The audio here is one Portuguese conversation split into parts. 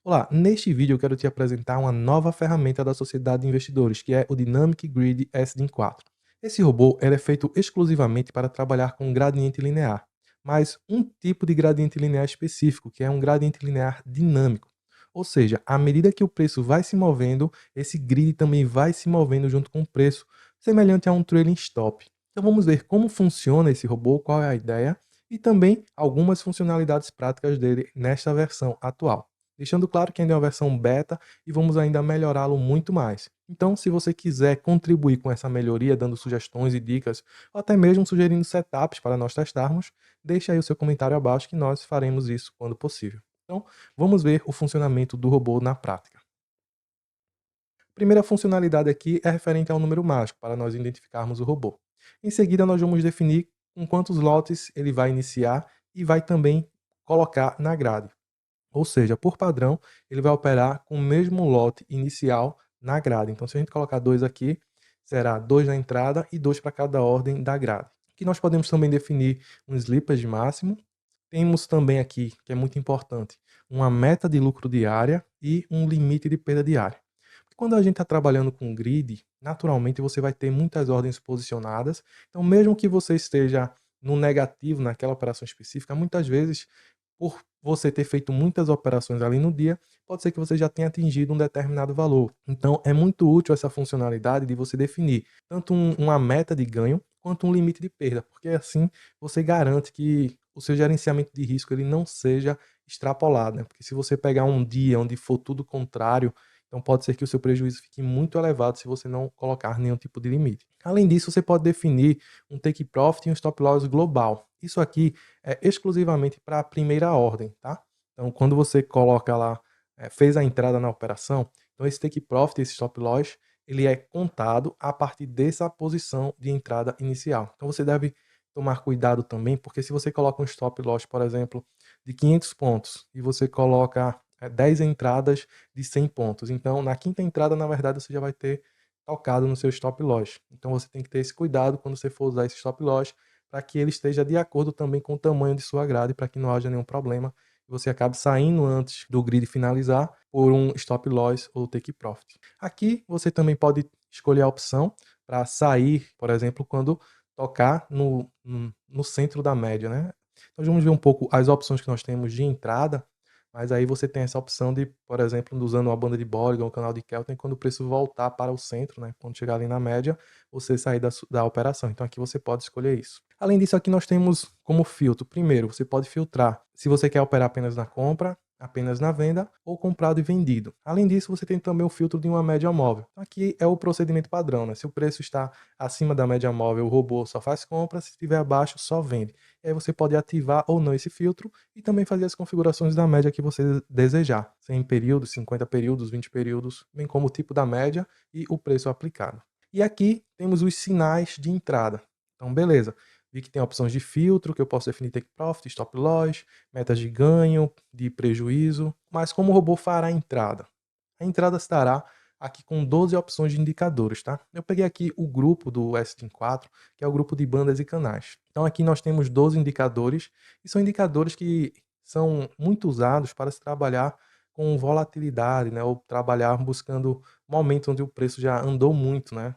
Olá, neste vídeo eu quero te apresentar uma nova ferramenta da sociedade de investidores, que é o Dynamic Grid SDIN4. Esse robô ele é feito exclusivamente para trabalhar com gradiente linear, mas um tipo de gradiente linear específico, que é um gradiente linear dinâmico. Ou seja, à medida que o preço vai se movendo, esse grid também vai se movendo junto com o preço, semelhante a um trailing stop. Então vamos ver como funciona esse robô, qual é a ideia e também algumas funcionalidades práticas dele nesta versão atual. Deixando claro que ainda é uma versão beta e vamos ainda melhorá-lo muito mais. Então, se você quiser contribuir com essa melhoria, dando sugestões e dicas, ou até mesmo sugerindo setups para nós testarmos, deixe aí o seu comentário abaixo que nós faremos isso quando possível. Então, vamos ver o funcionamento do robô na prática. A primeira funcionalidade aqui é referente ao número mágico, para nós identificarmos o robô. Em seguida, nós vamos definir com quantos lotes ele vai iniciar e vai também colocar na grade. Ou seja, por padrão, ele vai operar com o mesmo lote inicial na grade. Então, se a gente colocar 2 aqui, será 2 na entrada e 2 para cada ordem da grade. Aqui nós podemos também definir um slippage máximo. Temos também aqui, que é muito importante, uma meta de lucro diária e um limite de perda diária. Quando a gente está trabalhando com grid, naturalmente você vai ter muitas ordens posicionadas. Então, mesmo que você esteja no negativo naquela operação específica, muitas vezes por você ter feito muitas operações ali no dia, pode ser que você já tenha atingido um determinado valor. Então, é muito útil essa funcionalidade de você definir tanto uma meta de ganho quanto um limite de perda, porque assim você garante que o seu gerenciamento de risco ele não seja extrapolado, né? Porque se você pegar um dia onde for tudo contrário, então pode ser que o seu prejuízo fique muito elevado se você não colocar nenhum tipo de limite. Além disso, você pode definir um take profit e um stop loss global. Isso aqui é exclusivamente para a primeira ordem, tá? Então, quando você coloca lá, fez a entrada na operação, então esse take profit, esse stop loss, ele é contado a partir dessa posição de entrada inicial. Então, você deve tomar cuidado também, porque se você coloca um stop loss, por exemplo, de 500 pontos e você coloca 10 entradas de 100 pontos, então na quinta entrada, na verdade, você já vai ter tocado no seu stop loss. Então, você tem que ter esse cuidado quando você for usar esse stop loss, para que ele esteja de acordo também com o tamanho de sua grade, para que não haja nenhum problema e você acabe saindo antes do grid finalizar por um stop loss ou take profit. Aqui você também pode escolher a opção para sair, por exemplo, quando tocar no centro da média, né? Então vamos ver um pouco as opções que nós temos de entrada, mas aí você tem essa opção de, por exemplo, usando uma banda de Bollinger ou um canal de Kelvin, quando o preço voltar para o centro, né? Quando chegar ali na média, você sair da operação. Então aqui você pode escolher isso. Além disso, aqui nós temos como filtro. Primeiro, você pode filtrar se você quer operar apenas na compra, apenas na venda ou comprado e vendido. Além disso, você tem também o filtro de uma média móvel. Então, aqui é o procedimento padrão, né? Se o preço está acima da média móvel, o robô só faz compra, se estiver abaixo, só vende. E aí você pode ativar ou não esse filtro e também fazer as configurações da média que você desejar. 100 períodos, 50 períodos, 20 períodos, bem como o tipo da média e o preço aplicado. E aqui temos os sinais de entrada. Então, beleza. Vi que tem opções de filtro, que eu posso definir take profit, stop loss, metas de ganho, de prejuízo. Mas como o robô fará a entrada? A entrada estará aqui com 12 opções de indicadores, tá? Eu peguei aqui o grupo do STIM4, que é o grupo de bandas e canais. Então aqui nós temos 12 indicadores, e são indicadores que são muito usados para se trabalhar com volatilidade, né? Ou trabalhar buscando momentos onde o preço já andou muito, né?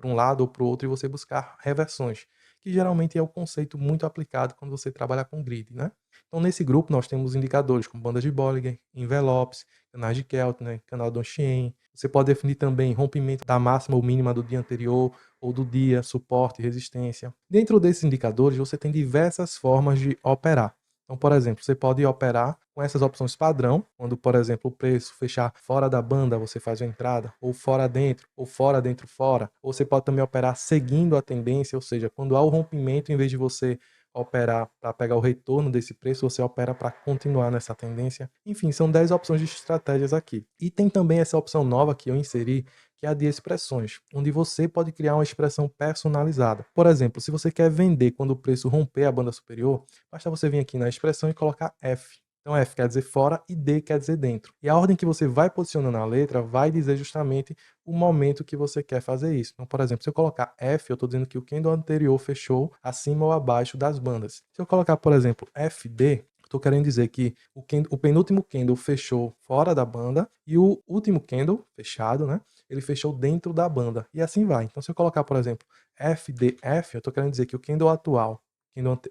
Para um lado ou para o outro e você buscar reversões, que geralmente é o conceito muito aplicado quando você trabalha com grid, né? Então, nesse grupo, nós temos indicadores como bandas de Bollinger, envelopes, canais de Kelvin, né? Canal Donchian. Você pode definir também rompimento da máxima ou mínima do dia anterior ou do dia, suporte e resistência. Dentro desses indicadores, você tem diversas formas de operar. Então, por exemplo, você pode operar com essas opções padrão, quando, por exemplo, o preço fechar fora da banda, você faz a entrada, ou fora dentro, ou fora dentro fora. Ou você pode também operar seguindo a tendência, ou seja, quando há o rompimento, em vez de você operar para pegar o retorno desse preço, você opera para continuar nessa tendência. Enfim, são 10 opções de estratégias aqui. E tem também essa opção nova que eu inseri, que é a de expressões, onde você pode criar uma expressão personalizada. Por exemplo, se você quer vender quando o preço romper a banda superior, basta você vir aqui na expressão e colocar F. Então F quer dizer fora e D quer dizer dentro. E a ordem que você vai posicionando a letra vai dizer justamente o momento que você quer fazer isso. Então, por exemplo, se eu colocar F, eu estou dizendo que o candle anterior fechou acima ou abaixo das bandas. Se eu colocar, por exemplo, FD, Estou querendo dizer que o penúltimo candle fechou fora da banda e o último candle fechado, né, ele fechou dentro da banda e assim vai. Então se eu colocar, por exemplo, FDF, eu estou querendo dizer que o candle atual,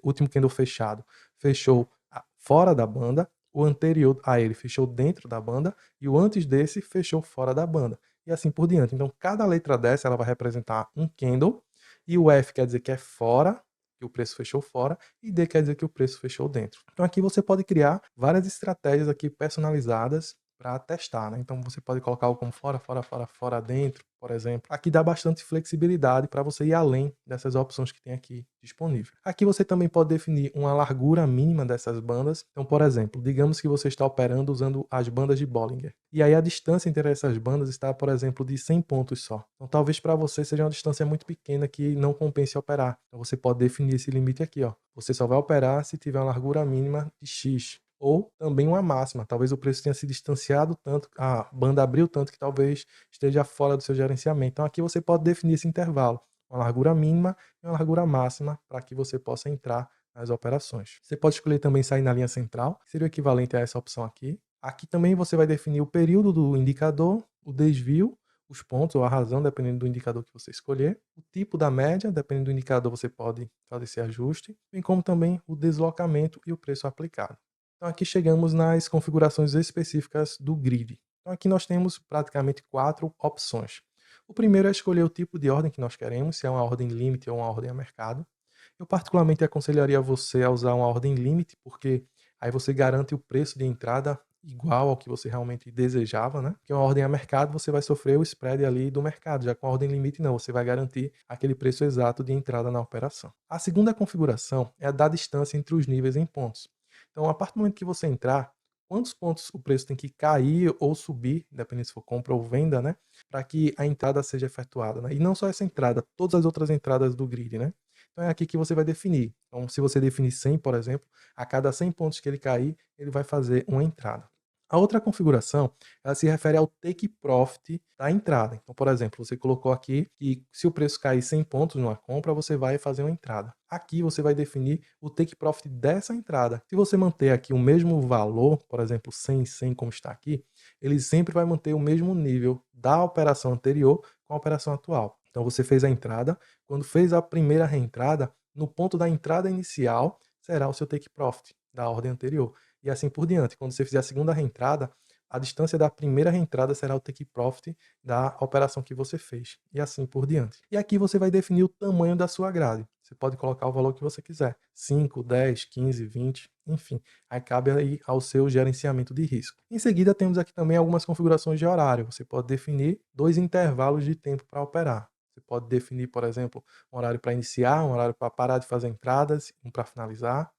último candle fechado, fechou fora da banda, o anterior a ele fechou dentro da banda e o antes desse fechou fora da banda e assim por diante. Então cada letra dessa ela vai representar um candle e o F quer dizer que é fora, que o preço fechou fora, e D quer dizer que o preço fechou dentro. Então aqui você pode criar várias estratégias aqui personalizadas para testar, né? Então você pode colocar algo como fora, fora, fora, fora, dentro, por exemplo. Aqui dá bastante flexibilidade para você ir além dessas opções que tem aqui disponível. Aqui você também pode definir uma largura mínima dessas bandas. Então, por exemplo, digamos que você está operando usando as bandas de Bollinger. E aí a distância entre essas bandas está, por exemplo, de 100 pontos só. Então talvez para você seja uma distância muito pequena que não compense operar. Então você pode definir esse limite aqui, ó. Você só vai operar se tiver uma largura mínima de X. Ou também uma máxima. Talvez o preço tenha se distanciado tanto, a banda abriu tanto que talvez esteja fora do seu gerenciamento. Então aqui você pode definir esse intervalo, uma largura mínima e uma largura máxima para que você possa entrar nas operações. Você pode escolher também sair na linha central, que seria o equivalente a essa opção aqui. Aqui também você vai definir o período do indicador, o desvio, os pontos ou a razão, dependendo do indicador que você escolher, o tipo da média, dependendo do indicador você pode fazer esse ajuste, bem como também o deslocamento e o preço aplicado. Então aqui chegamos nas configurações específicas do grid. Então aqui nós temos praticamente 4 opções. O primeiro é escolher o tipo de ordem que nós queremos, se é uma ordem limite ou uma ordem a mercado. Eu particularmente aconselharia você a usar uma ordem limite, porque aí você garante o preço de entrada igual ao que você realmente desejava, né? Porque uma ordem a mercado você vai sofrer o spread ali do mercado, já com a ordem limite não, você vai garantir aquele preço exato de entrada na operação. A segunda configuração é a da distância entre os níveis em pontos. Então, a partir do momento que você entrar, quantos pontos o preço tem que cair ou subir, dependendo se for compra ou venda, né? Para que a entrada seja efetuada, né? E não só essa entrada, todas as outras entradas do grid, né? Então é aqui que você vai definir. Então, se você definir 100, por exemplo, a cada 100 pontos que ele cair, ele vai fazer uma entrada. A outra configuração, ela se refere ao take profit da entrada. Então, por exemplo, você colocou aqui que se o preço cair 100 pontos numa compra, você vai fazer uma entrada. Aqui você vai definir o take profit dessa entrada. Se você manter aqui o mesmo valor, por exemplo, 100, 100 como está aqui, ele sempre vai manter o mesmo nível da operação anterior com a operação atual. Então você fez a entrada, quando fez a primeira reentrada, no ponto da entrada inicial será o seu take profit da ordem anterior. E assim por diante. Quando você fizer a segunda reentrada, a distância da primeira reentrada será o take profit da operação que você fez. E assim por diante. E aqui você vai definir o tamanho da sua grade. Você pode colocar o valor que você quiser. 5, 10, 15, 20, enfim. Aí cabe aí ao seu gerenciamento de risco. Em seguida, temos aqui também algumas configurações de horário. Você pode definir 2 intervalos de tempo para operar. Você pode definir, por exemplo, um horário para iniciar, um horário para parar de fazer entradas, um para finalizar.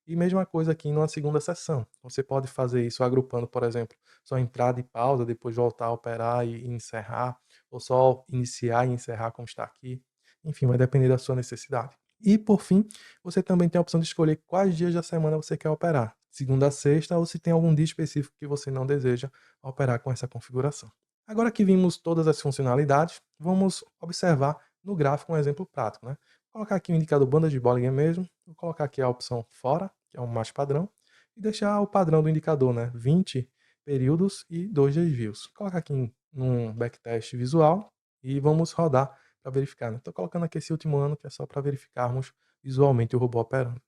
E mesma coisa aqui numa segunda sessão. Você pode fazer isso agrupando, por exemplo, só entrada e pausa, depois voltar a operar e encerrar, ou só iniciar e encerrar como está aqui. Enfim, vai depender da sua necessidade. E por fim, você também tem a opção de escolher quais dias da semana você quer operar, segunda a sexta, ou se tem algum dia específico que você não deseja operar com essa configuração. Agora que vimos todas as funcionalidades, vamos observar no gráfico um exemplo prático, né? Vou colocar aqui o indicador banda de Bollinger mesmo, vou colocar aqui a opção fora, que é o mais padrão, e deixar o padrão do indicador, né? 20 períodos e 2 desvios. Vou colocar aqui num backtest visual e vamos rodar para verificar. Estou colocando aqui esse último ano, que é só para verificarmos visualmente o robô operando.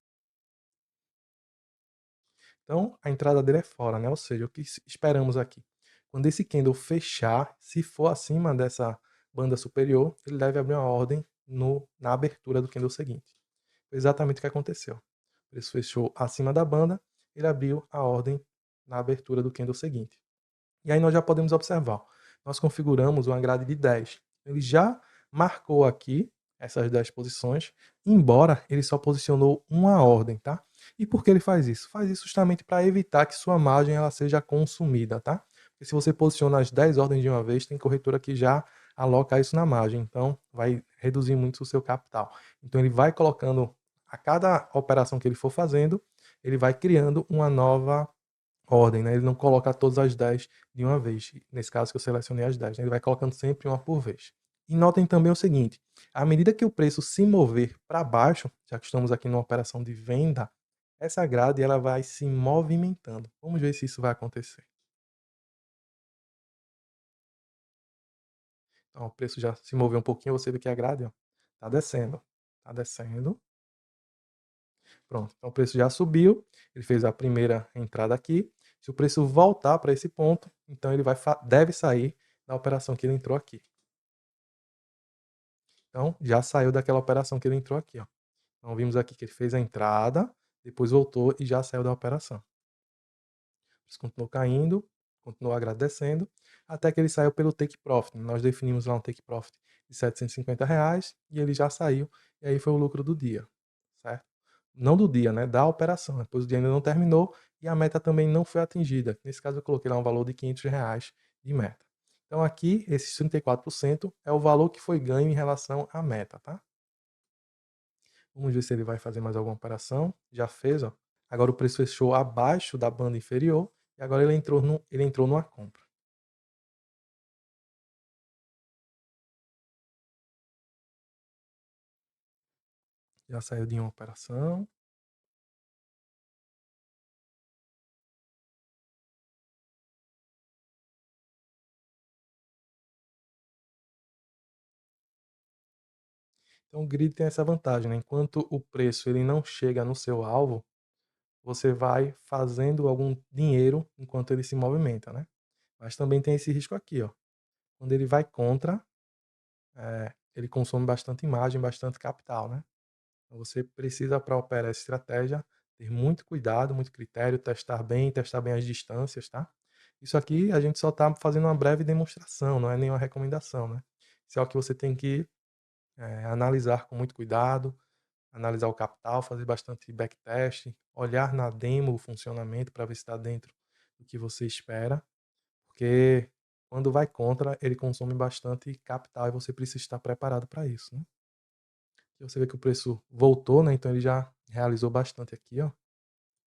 Então, a entrada dele é fora, né? Ou seja, o que esperamos aqui? Quando esse candle fechar, se for acima dessa banda superior, ele deve abrir uma ordem na abertura do candle seguinte. Foi exatamente o que aconteceu. O preço fechou acima da banda, ele abriu a ordem na abertura do candle seguinte. E aí nós já podemos observar, nós configuramos uma grade de 10. Ele já marcou aqui essas 10 posições, embora ele só posicionou uma ordem, tá? E por que ele faz isso? Faz isso justamente para evitar que sua margem ela seja consumida, tá? Porque se você posiciona as 10 ordens de uma vez, tem corretora que já aloca isso na margem, então vai reduzir muito o seu capital. Então ele vai colocando, a cada operação que ele for fazendo, ele vai criando uma nova ordem, né? Ele não coloca todas as 10 de uma vez. Nesse caso que eu selecionei as 10, né? Ele vai colocando sempre uma por vez. E notem também o seguinte, à medida que o preço se mover para baixo, já que estamos aqui numa operação de venda, essa grade ela vai se movimentando. Vamos ver se isso vai acontecer. Então, o preço já se moveu um pouquinho, você vê que a grade, ó, tá descendo. Tá descendo. Pronto. Então o preço já subiu, ele fez a primeira entrada aqui. Se o preço voltar para esse ponto, então ele deve sair da operação que ele entrou aqui. Então, já saiu daquela operação que ele entrou aqui, ó. Então vimos aqui que ele fez a entrada, depois voltou e já saiu da operação. Isso continuou caindo, continuou agradecendo, até que ele saiu pelo take profit. Nós definimos lá um take profit de R$ 750 e ele já saiu, e aí foi o lucro do dia, certo? Não do dia, né? Da operação. Depois o dia ainda não terminou e a meta também não foi atingida. Nesse caso eu coloquei lá um valor de R$ 500 de meta. Então aqui, esses 34% é o valor que foi ganho em relação à meta, tá? Vamos ver se ele vai fazer mais alguma operação. Já fez, ó. Agora o preço fechou abaixo da banda inferior e agora ele entrou numa compra. Já saiu de uma operação. Então o grid tem essa vantagem, né? Enquanto o preço ele não chega no seu alvo, você vai fazendo algum dinheiro enquanto ele se movimenta, né? Mas também tem esse risco aqui, ó. Quando ele vai contra, ele consome bastante imagem, bastante capital, né? Então você precisa, para operar essa estratégia, ter muito cuidado, muito critério, testar bem as distâncias, tá? Isso aqui a gente só está fazendo uma breve demonstração, não é nenhuma recomendação, né? Isso é o que você tem que analisar com muito cuidado, analisar o capital, fazer bastante backtest, olhar na demo o funcionamento para ver se está dentro do que você espera, porque quando vai contra, ele consome bastante capital e você precisa estar preparado para isso, né? Aqui você vê que o preço voltou, né? Então ele já realizou bastante aqui, ó.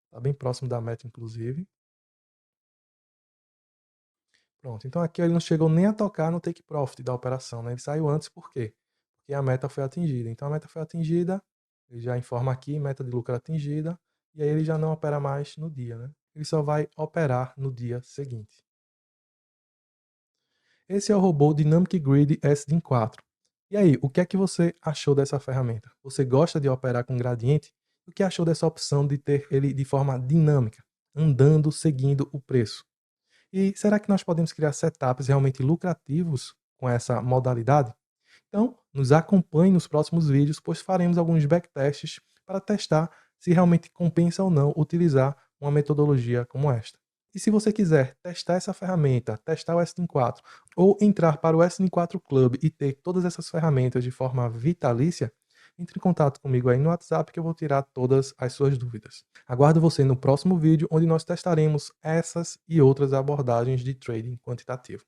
Tá bem próximo da meta, inclusive. Pronto. Então aqui ele não chegou nem a tocar no take profit da operação, né? Ele saiu antes por quê? Porque a meta foi atingida. Então a meta foi atingida, ele já informa aqui, meta de lucro atingida, e aí ele já não opera mais no dia, né? Ele só vai operar no dia seguinte. Esse é o robô Dynamic Grid SDIN4. E aí, o que é que você achou dessa ferramenta? Você gosta de operar com gradiente? O que achou dessa opção de ter ele de forma dinâmica, andando, seguindo o preço? E será que nós podemos criar setups realmente lucrativos com essa modalidade? Então, nos acompanhe nos próximos vídeos, pois faremos alguns backtests para testar se realmente compensa ou não utilizar uma metodologia como esta. E se você quiser testar essa ferramenta, testar o SN4 ou entrar para o SN4 Club e ter todas essas ferramentas de forma vitalícia, entre em contato comigo aí no WhatsApp que eu vou tirar todas as suas dúvidas. Aguardo você no próximo vídeo onde nós testaremos essas e outras abordagens de trading quantitativo.